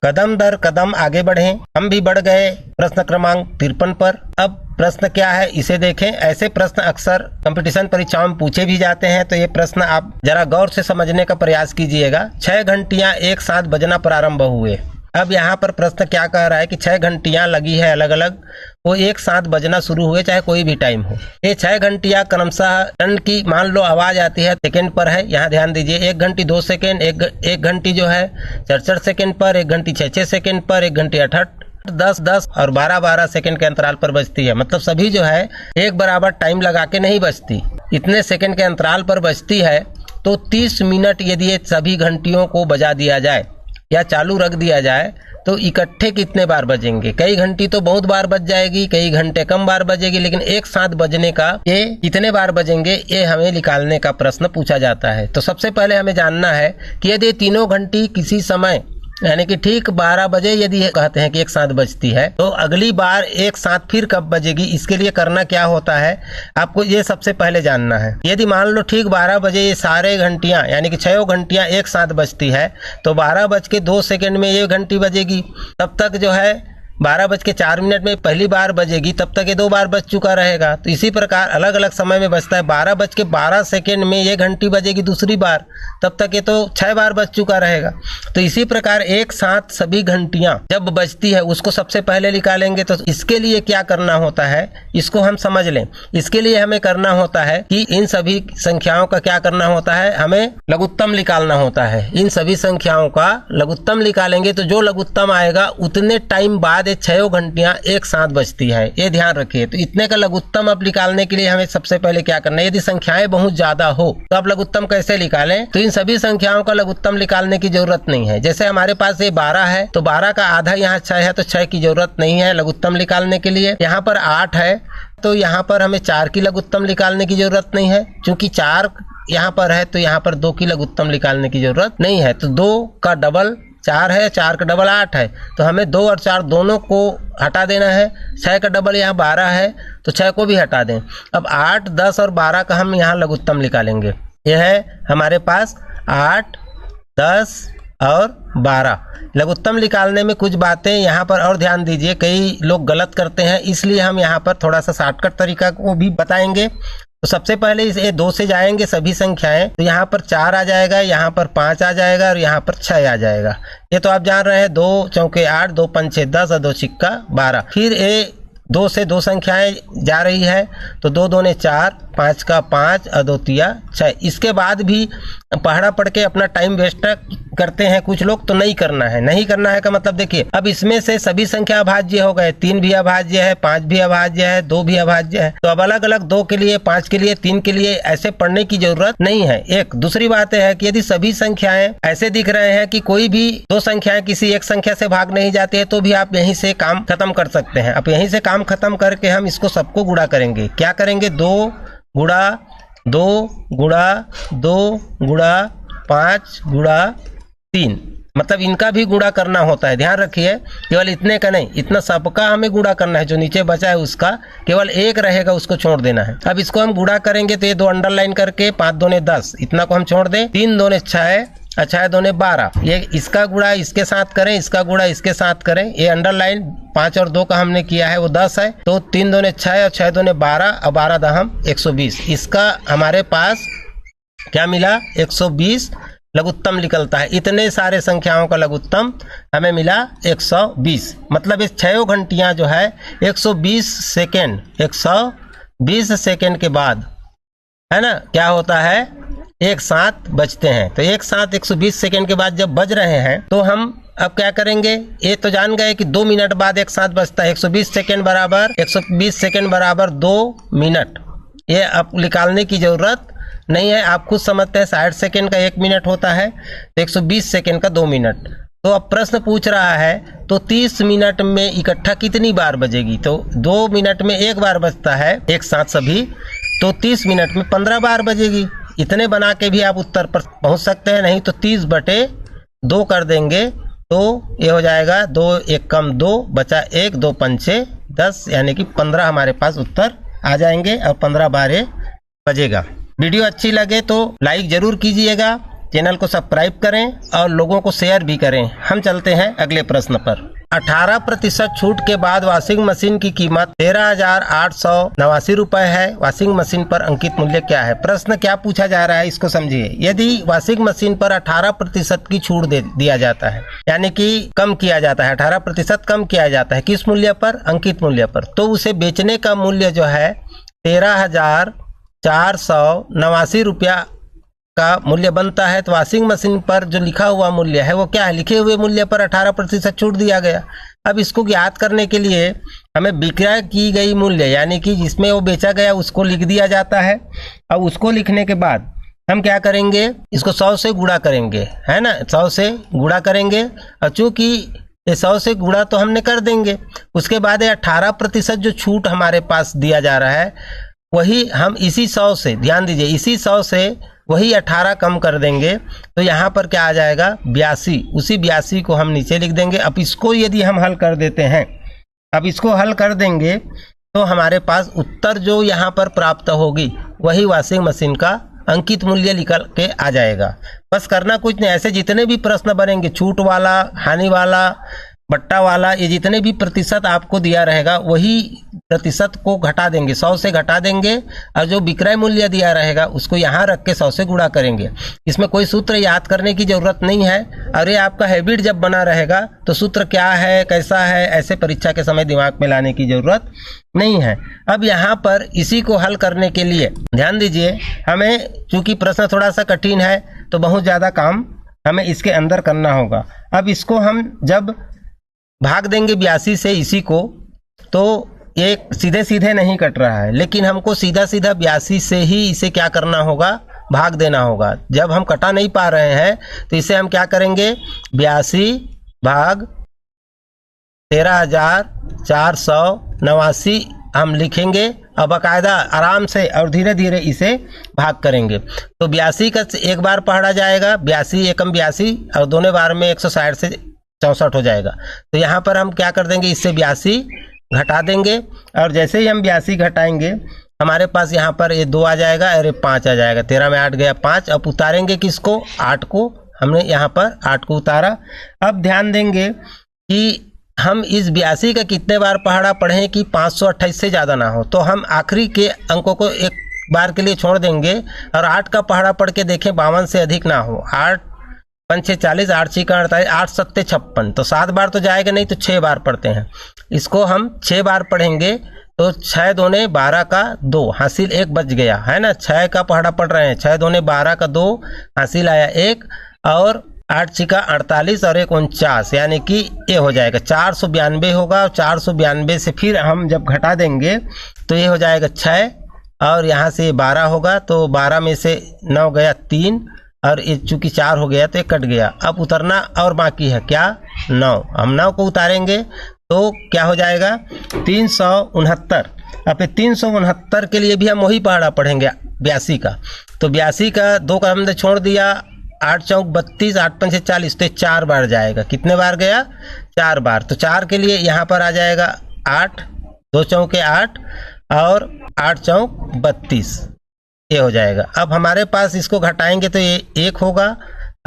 कदम दर कदम आगे बढ़ें। हम भी बढ़ गए प्रश्न क्रमांक 53 पर। अब प्रश्न क्या है इसे देखें। ऐसे प्रश्न अक्सर कंपटीशन परीक्षाओं में पूछे भी जाते हैं, तो ये प्रश्न आप जरा गौर से समझने का प्रयास कीजिएगा। 6 घंटियां एक साथ बजना प्रारंभ हुए। अब यहाँ पर प्रश्न क्या कह रहा है कि 6 घंटियां लगी है अलग अलग, वो एक साथ बजना शुरू हुए चाहे कोई भी टाइम हो। ये 6 घंटियां क्रमशः टन की मान लो आवाज आती है सेकंड पर है। यहाँ ध्यान दीजिए, 1 घंटी 2 सेकंड, एक घंटी जो है 64 सेकंड पर, 1 घंटी 6 सेकंड पर, 1 घंटी 68, 10 और 12 सेकंड के अंतराल पर बजती है। मतलब सभी जो है एक बराबर टाइम लगा के नहीं बजती, इतने सेकंड के अंतराल पर बजती है। तो 30 मिनट यदि ये सभी घंटियों को बजा दिया जाए या चालू रख दिया जाए तो इकट्ठे कितने बार बजेंगे। कई घंटी तो बहुत बार बज जाएगी, कई घंटे कम बार बजेगी, लेकिन एक साथ बजने का ये कितने बार बजेंगे ये हमें निकालने का प्रश्न पूछा जाता है। तो सबसे पहले हमें जानना है कि यदि तीनों घंटी किसी समय यानी कि ठीक 12 बजे यदि कहते हैं कि एक साथ बजती है, तो अगली बार एक साथ फिर कब बजेगी, इसके लिए करना क्या होता है आपको ये सबसे पहले जानना है। यदि मान लो ठीक 12 बजे ये सारे घंटियां यानी कि 6 घंटियां एक साथ बजती है, तो 12:02 में ये घंटी बजेगी। तब तक जो है 12:04 में पहली बार बजेगी, तब तक ये 2 बार बज चुका रहेगा। तो इसी प्रकार अलग अलग समय में बजता है। 12:12 में ये घंटी बजेगी दूसरी बार, तब तक ये तो 6 बार बज चुका रहेगा। तो इसी प्रकार एक साथ सभी घंटियां जब बजती है उसको सबसे पहले निकालेंगे। तो इसके लिए क्या करना होता है इसको हम समझ लें। इसके लिए हमें करना होता है कि इन सभी संख्याओं का क्या करना होता है, हमें लघुत्तम निकालना होता है। इन सभी संख्याओं का लघुत्तम निकालेंगे तो जो लघुत्तम आएगा उतने टाइम बाद 6 घंटियां एक साथ बजती है, ये ध्यान रखिए। तो इतने का लघुत्तम अब निकालने के लिए हमें सबसे पहले क्या करना है, यदि संख्याएं बहुत ज्यादा हो तो आप लघुत्तम कैसे निकालें। तो इन सभी संख्याओं का लघुत्तम निकालने की जरूरत नहीं है। जैसे हमारे पास ये 12 है तो 12 का आधा यहाँ 6 है, तो 6 की जरूरत नहीं है लघुत्तम निकालने के लिए। यहाँ पर 8 है तो यहाँ पर हमें 4 की लघुत्तम निकालने की जरूरत नहीं है। चूंकि 4 यहाँ पर है तो यहाँ पर 2 की लघुत्तम निकालने की जरूरत नहीं है। तो 2 का डबल 4 है, 4 का डबल 8 है, तो हमें 2 और 4 दोनों को हटा देना है। 6 का डबल यहाँ 12 है तो 6 को भी हटा दें। अब 8, 10 और 12 का हम यहाँ लघुत्तम निकालेंगे। यह है हमारे पास 8, 10 और 12। लघुत्तम निकालने में कुछ बातें यहाँ पर और ध्यान दीजिए, कई लोग गलत करते हैं, इसलिए हम यहाँ पर थोड़ा सा शॉर्टकट तरीका को भी बताएंगे। तो सबसे पहले इस 2 से जाएंगे सभी संख्याएं, तो यहाँ पर 4 आ जाएगा, यहाँ पर 5 आ जाएगा और यहाँ पर 6 आ जाएगा। ये तो आप जान रहे हैं, 2 चौके 8, 2 पंचे 10 और 2 छिक्का 12। फिर ये 2 से 2 संख्याएं जा रही है, तो 2 दूने 4, 5 का 5 और 2 तिया 6। इसके बाद भी पढ़ा पढ़ के अपना टाइम वेस्ट करते हैं कुछ लोग, तो नहीं करना है। नहीं करना है का मतलब देखिए, अब इसमें से सभी संख्या अभाज्य हो गए। 3 भी अभाज्य है, 5 भी अभाज्य है, 2 भी अभाज्य है। तो अब अलग अलग 2 के लिए, 5 के लिए, 3 के लिए ऐसे पढ़ने की जरूरत नहीं है। एक दूसरी बात है कि यदि सभी संख्याएं ऐसे दिख रहे हैं कि कोई भी 2 संख्याएं किसी एक संख्या से भाग नहीं जाती है, तो भी आप यहीं से काम खत्म कर सकते हैं। अब यहीं से काम खत्म करके हम इसको सबको गुणा करेंगे। क्या करेंगे, 2 गुणा 2 गुणा 2 गुणा 5 गुणा 3, मतलब इनका भी गुणा करना होता है। ध्यान रखिए, केवल इतने का नहीं, इतना सबका हमें गुणा करना है। जो नीचे बचा है उसका केवल एक रहेगा, उसको छोड़ देना है। अब इसको हम गुणा करेंगे तो ये 2 अंडरलाइन करके 5 दूने 10, इतना को हम छोड़ दें। 3 दूने 6, 6 दूने 12, ये इसका गुणा इसके साथ करें, इसका गुणा इसके साथ करें। ये अंडरलाइन 5 और 2 का हमने किया है वो 10 है, तो 3 दूने 6 और 6 दूने 12 और 12 दहम 120। इसका हमारे पास क्या मिला, 120 लघुत्तम निकलता है। इतने सारे संख्याओं का लघुत्तम हमें मिला 120। मतलब इस 6 घंटियां जो है 120 सेकेंड के बाद है ना क्या होता है, एक साथ बजते हैं। तो एक साथ 120 सेकेंड के बाद जब बज रहे हैं तो हम अब क्या करेंगे, ये तो जान गए कि 2 मिनट बाद एक साथ बजता है। 120 सेकेंड बराबर 120 सेकेंड बराबर 2 मिनट। ये अब निकालने की जरूरत नहीं है, आप खुद समझते हैं। 60 सेकेंड का 1 मिनट होता है, तो 120 सेकेंड का 2 मिनट। तो अब प्रश्न पूछ रहा है तो 30 मिनट में इकट्ठा कितनी बार बजेगी। तो 2 मिनट में एक बार बजता है एक साथ सभी, तो 30 मिनट में 15 बार बजेगी। इतने बना के भी आप उत्तर पर पहुंच सकते हैं, नहीं तो 30/2 कर देंगे तो ये हो जाएगा 2 1 कम 2 बचा 1, 2 पंचे 10, यानी कि 15 हमारे पास उत्तर आ जाएंगे और 15 बार बजेगा। वीडियो अच्छी लगे तो लाइक जरूर कीजिएगा, चैनल को सब्सक्राइब करें और लोगों को शेयर भी करें। हम चलते हैं अगले प्रश्न पर। 18% छूट के बाद वॉशिंग मशीन की कीमत 13,889 रुपए है। वॉशिंग मशीन पर अंकित मूल्य क्या है? प्रश्न क्या पूछा जा रहा है इसको समझिए। यदि वॉशिंग मशीन पर 18% की छूट दिया जाता है, यानी कि कम किया जाता है, 18% कम किया जाता है, किस मूल्य पर? अंकित मूल्य पर। तो उसे बेचने का मूल्य जो है 13,489 रुपया का मूल्य बनता है। तो वॉशिंग मशीन पर जो लिखा हुआ मूल्य है वो क्या है? लिखे हुए मूल्य पर 18% छूट दिया गया। अब इसको ज्ञात करने के लिए हमें विक्रय की गई मूल्य, यानी कि जिसमें वो बेचा गया, उसको लिख दिया जाता है। अब उसको लिखने के बाद हम क्या करेंगे? इसको 100 से गुणा करेंगे, है ना, 100 से गुणा करेंगे। और चूंकि ये 100 से गुणा तो हमने कर देंगे, उसके बाद ये 18% जो छूट हमारे पास दिया जा रहा है वही हम इसी 100 से, ध्यान दीजिए, इसी 100 से वही 18 कम कर देंगे। तो यहाँ पर क्या आ जाएगा? 82। उसी 82 को हम नीचे लिख देंगे। अब इसको यदि हम हल कर देते हैं, अब इसको हल कर देंगे तो हमारे पास उत्तर जो यहाँ पर प्राप्त होगी वही वॉशिंग मशीन का अंकित मूल्य निकल के आ जाएगा। बस करना कुछ नहीं, ऐसे जितने भी प्रश्न बनेंगे, छूट वाला, हानि वाला, बट्टा वाला, ये जितने भी प्रतिशत आपको दिया रहेगा वही प्रतिशत को घटा देंगे, 100 से घटा देंगे, और जो विक्रय मूल्य दिया रहेगा उसको यहाँ रख के 100 से गुणा करेंगे। इसमें कोई सूत्र याद करने की जरूरत नहीं है, और ये आपका हैबिट जब बना रहेगा तो सूत्र क्या है, कैसा है, ऐसे परीक्षा के समय दिमाग में लाने की जरूरत नहीं है। अब यहाँ पर इसी को हल करने के लिए ध्यान दीजिए, हमें चूंकि प्रश्न थोड़ा सा कठिन है तो बहुत ज़्यादा काम हमें इसके अंदर करना होगा। अब इसको हम जब भाग देंगे 82 से इसी को, तो ये सीधे सीधे नहीं कट रहा है, लेकिन हमको सीधा सीधा 82 से ही इसे क्या करना होगा? भाग देना होगा। जब हम कटा नहीं पा रहे हैं तो इसे हम क्या करेंगे? 82 भाग 13,489 हम लिखेंगे और बाकायदा आराम से और धीरे धीरे इसे भाग करेंगे। तो 82 का एक बार पढ़ा जाएगा, 82 एकम 82, और दोनों बार में 160 से 64 हो जाएगा। तो यहाँ पर हम क्या कर देंगे? इससे 82 घटा देंगे, और जैसे ही हम 82 घटाएंगे हमारे पास यहाँ पर ये 2 आ जाएगा और ये 5 आ जाएगा। 13 में 8 गया 5। अब उतारेंगे किसको? 8 को। हमने यहाँ पर 8 को उतारा। अब ध्यान देंगे कि हम इस 82 का कितने बार पहाड़ा पढ़ें कि 528 से ज़्यादा ना हो। तो हम आखिरी के अंकों को एक बार के लिए छोड़ देंगे और 8 का पहाड़ा पढ़ के देखें 52 से अधिक ना हो। 8 5 6 40, 8 6 48, 8 7 56, तो 7 बार तो जाएगा नहीं, तो 6 बार पढ़ते हैं। इसको हम 6 बार पढ़ेंगे तो 6 दूने 12 का 2 हासिल 1 बच गया, है ना। 6 का पहाड़ा पढ़ रहे हैं, 6 दूने 12 का 2 हासिल आया 1, और 8 छिका 48 और 1 49, यानी कि ये हो जाएगा 492 होगा। और 492 से फिर हम जब घटा देंगे तो ये हो जाएगा 6, और यहाँ से 12 होगा, तो 12 में से 9 गया 3, और ये चूंकि 4 हो गया तो ये कट गया। अब उतरना और बाकी है क्या? 9। हम 9 को उतारेंगे तो क्या हो जाएगा? 369। अब 369 के लिए भी हम वही पहाड़ा पढ़ेंगे 82 का। तो 82 का 2 का हमने छोड़ दिया, 8 चौक 32, 8 5 40, तो 4 बार जाएगा। कितने बार गया? 4 बार। तो 4 के लिए यहाँ पर आ जाएगा 8, 2 चौके 8, और 8 चौक 32, ये हो जाएगा। अब हमारे पास इसको घटाएंगे तो ये 1 होगा,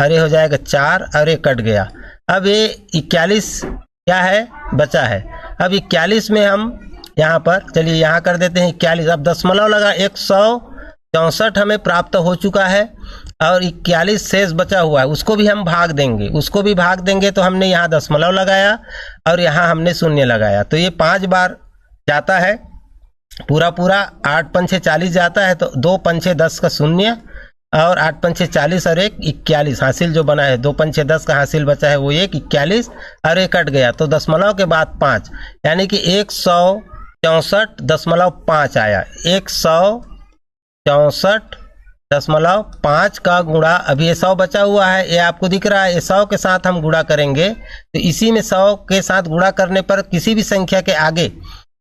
और ये हो जाएगा 4, और ये कट गया। अब ये 41 क्या है? बचा है। अब 41 में हम यहाँ पर, चलिए यहाँ कर देते हैं 41। अब दशमलव लगा, 164 हमें प्राप्त हो चुका है, और 41 शेष बचा हुआ है, उसको भी हम भाग देंगे। उसको भी भाग देंगे तो हमने यहाँ दशमलव लगाया और यहाँ हमने शून्य लगाया, तो ये 5 बार जाता है पूरा पूरा। 8 5 6 40 जाता है, तो 2 5 6 10 का 0, और 8 5 6 40 और 1 41 हासिल जो बना है। 2 5 6 10 का हासिल बचा है वो 1 41, और 1 कट गया, तो दशमलव के बाद 5, यानी कि 164.5 आया। 164.5 का गुणा, अभी ये 100 बचा हुआ है, ये आपको दिख रहा है। ये 100 के साथ हम गुणा करेंगे, तो इसी में 100 के साथ गुणा करने पर किसी भी संख्या के आगे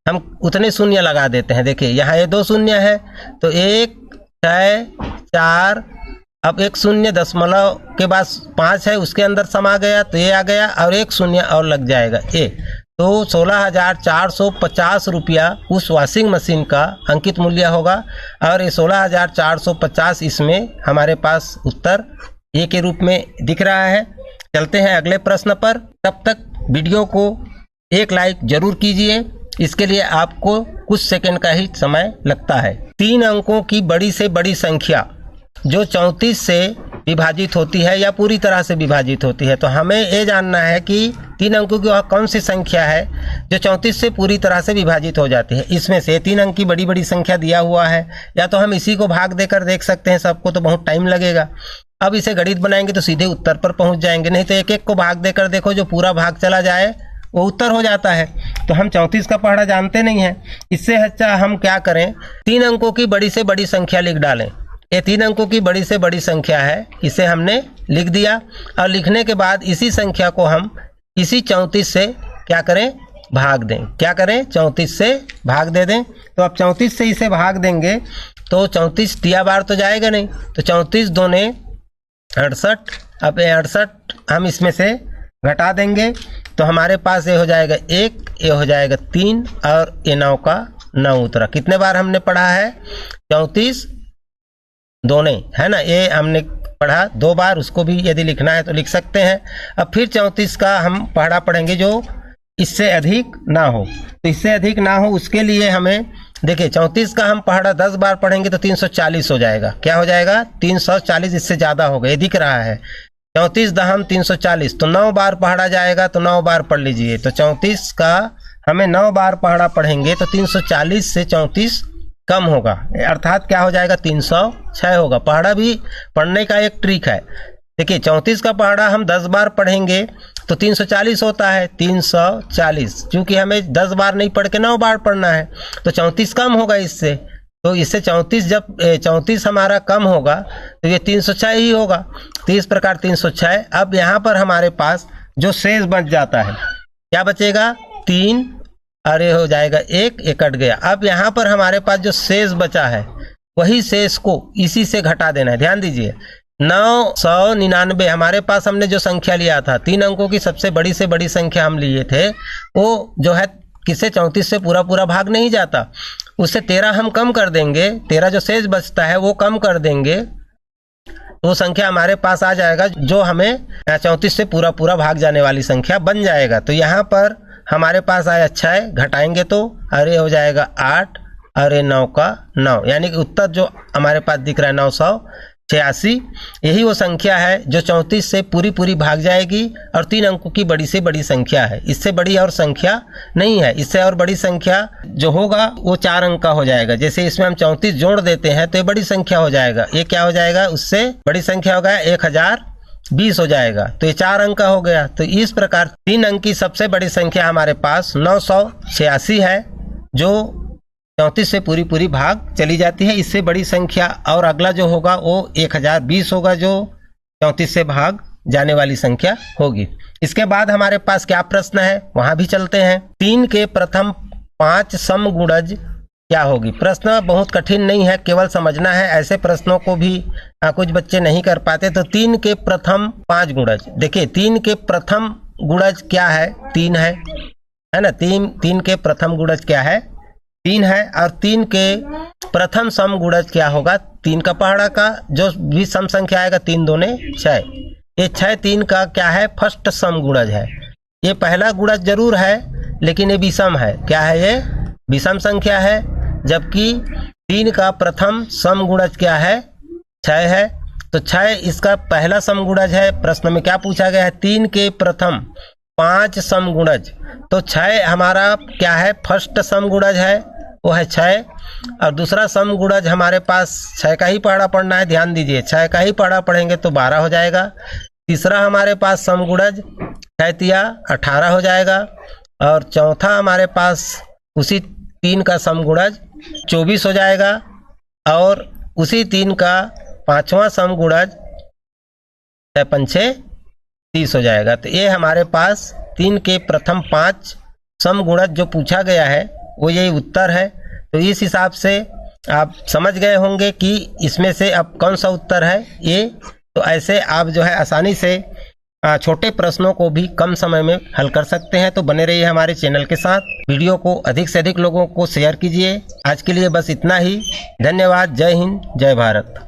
हम उतने शून्य लगा देते हैं। देखिए यहाँ ये 2 शून्य है, तो 1 6 4, अब 1 शून्य दशमलव के बाद 5 है, उसके अंदर समा गया, तो ये आ गया, और 1 शून्य और लग जाएगा ये। तो 16,450 रुपया उस वॉशिंग मशीन का अंकित मूल्य होगा, और ये 16,450 इसमें हमारे पास उत्तर ए के रूप में दिख रहा है। चलते हैं अगले प्रश्न पर। तब तक वीडियो को एक लाइक जरूर कीजिए, इसके लिए आपको कुछ सेकंड का ही समय लगता है। 3 अंकों की बड़ी से बड़ी संख्या जो 34 से विभाजित होती है या पूरी तरह से विभाजित होती है, तो हमें ये जानना है कि 3 अंकों की वह कौन सी संख्या है जो 34 से पूरी तरह से विभाजित हो जाती है। इसमें से 3 अंक की बड़ी बड़ी संख्या दिया हुआ है, या तो हम इसी को भाग देकर देख सकते हैं सबको, तो बहुत टाइम लगेगा। अब इसे गणित बनाएंगे तो सीधे उत्तर पर पहुंच जाएंगे, नहीं तो एक एक को भाग देकर देखो, जो पूरा भाग चला जाए वो उत्तर हो जाता है। तो हम 34 का पहाड़ा जानते नहीं है, इससे अच्छा हम क्या करें, 3 अंकों की बड़ी से बड़ी संख्या लिख डालें। ये 3 अंकों की बड़ी से बड़ी संख्या है, इसे हमने लिख दिया। और लिखने के बाद इसी संख्या को हम इसी 34 से क्या करें, भाग दें। क्या करें, 34 से भाग दे दें। तो अब 34 से इसे भाग देंगे तो 34 दिया बार तो जाएगा नहीं, तो 34 दूने 68। अब 68 हम इसमें से घटा देंगे तो हमारे पास ये हो जाएगा 1, ये हो जाएगा 3 और ये 9 का 9 उतरा। कितने बार हमने पढ़ा है, 34 दोने, है ना, ये हमने पढ़ा 2 बार। उसको भी यदि लिखना है तो लिख सकते हैं। अब फिर 34 का हम पहाड़ा पढ़ेंगे जो इससे अधिक ना हो। तो इससे अधिक ना हो उसके लिए हमें देखिए 34 का हम पहाड़ा 10 बार पढ़ेंगे तो 340 हो जाएगा। क्या हो जाएगा, 340, इससे ज़्यादा हो गया, ये दिख रहा है। 34 दहम 340, तो 9 बार पहाड़ा जाएगा, तो 9 बार पढ़ लीजिए। तो 34 का हमें 9 बार पहाड़ा पढ़ेंगे तो 340 से 34 कम होगा, अर्थात क्या हो जाएगा, 306 होगा। पहाड़ा भी पढ़ने का एक ट्रिक है। देखिए 34 का पहाड़ा हम 10 बार पढ़ेंगे तो 340 होता है, 340। क्योंकि हमें 10 बार नहीं पढ़ के 9 बार पढ़ना है, तो 34 कम होगा इससे। तो इससे 34 जब 34 हमारा कम होगा तो ये 306 ही होगा। तो इस प्रकार 306। अब यहाँ पर हमारे पास जो शेष बच जाता है, क्या बचेगा, 3 और ये हो जाएगा 1, ये कट गया। अब यहाँ पर हमारे पास जो शेष बचा है वही शेष को इसी से घटा देना है। ध्यान दीजिए, 999 हमारे पास हमने जो संख्या लिया था, 3 अंकों की सबसे बड़ी से बड़ी संख्या हम लिए थे, वो जो है किससे 34 से पूरा पूरा भाग नहीं जाता, उससे 13 हम कम कर देंगे। 13 जो शेष बचता है वो कम कर देंगे, वो संख्या हमारे पास आ जाएगा जो हमें 34 से पूरा पूरा भाग जाने वाली संख्या बन जाएगा। तो यहाँ पर हमारे पास आया 6, घटाएंगे तो अरे हो जाएगा 8 और ये 9 का 9, यानी कि उत्तर जो हमारे पास दिख रहा है 986। यही वो संख्या है जो 34 से पूरी पूरी भाग जाएगी और 3 अंकों की बड़ी से बड़ी संख्या है। इससे बड़ी और संख्या नहीं है। इससे और बड़ी संख्या जो होगा वो 4 अंक का हो जाएगा। जैसे इसमें हम 34 जोड़ देते हैं तो ये बड़ी संख्या हो जाएगा। ये क्या हो जाएगा, उससे बड़ी संख्या हो गया 1020 हो जाएगा, तो ये 4 अंक का हो गया। तो इस प्रकार 3 अंक की सबसे बड़ी संख्या हमारे पास 986 है, जो 34 से पूरी पूरी भाग चली जाती है। इससे बड़ी संख्या और अगला जो होगा वो 1020 होगा, जो 34 से भाग जाने वाली संख्या होगी। इसके बाद हमारे पास क्या प्रश्न है, वहां भी चलते हैं। 3 के प्रथम 5 समगुणज क्या होगी। प्रश्न बहुत कठिन नहीं है, केवल समझना है। ऐसे प्रश्नों को भी कुछ बच्चे नहीं कर पाते। तो 3 के प्रथम 5 गुणज, देखिए 3 के प्रथम गुणज क्या है, 3 है ना। 3 के प्रथम गुणज क्या है, 3 है। और 3 के प्रथम सम गुणज क्या होगा, 3 का पहाड़ा का जो भी सम संख्या आएगा, 3 दूने 6। ये 6 3 का क्या है, फर्स्ट सम गुणज है। ये पहला गुणज जरूर है लेकिन ये विषम है। क्या है, ये विषम संख्या है। जबकि 3 का प्रथम समगुणज क्या है, 6 है। तो 6 इसका पहला समगुणज है। प्रश्न में क्या पूछा गया है, 3 के प्रथम 5 समगुणज। तो 6 हमारा क्या है, फर्स्ट समगुणज है, वो है 6। और दूसरा समगुणज हमारे पास 6 का ही पहाड़ा पढ़ना है। ध्यान दीजिए, 6 का ही पहाड़ा पढ़ेंगे तो 12 हो जाएगा। तीसरा हमारे पास समगुणज 6 18 हो जाएगा। और चौथा हमारे पास उसी 3 का समगुणज 24 हो जाएगा। और उसी 3 का 5वां समगुणज 6 30 हो जाएगा। तो ये हमारे पास 3 के प्रथम 5 समगुणज जो पूछा गया है वो यही उत्तर है। तो इस हिसाब से आप समझ गए होंगे कि इसमें से अब कौन सा उत्तर है ये। तो ऐसे आप जो है आसानी से छोटे प्रश्नों को भी कम समय में हल कर सकते हैं। तो बने रहिए हमारे चैनल के साथ। वीडियो को अधिक से अधिक लोगों को शेयर कीजिए। आज के लिए बस इतना ही। धन्यवाद। जय हिंद, जय भारत।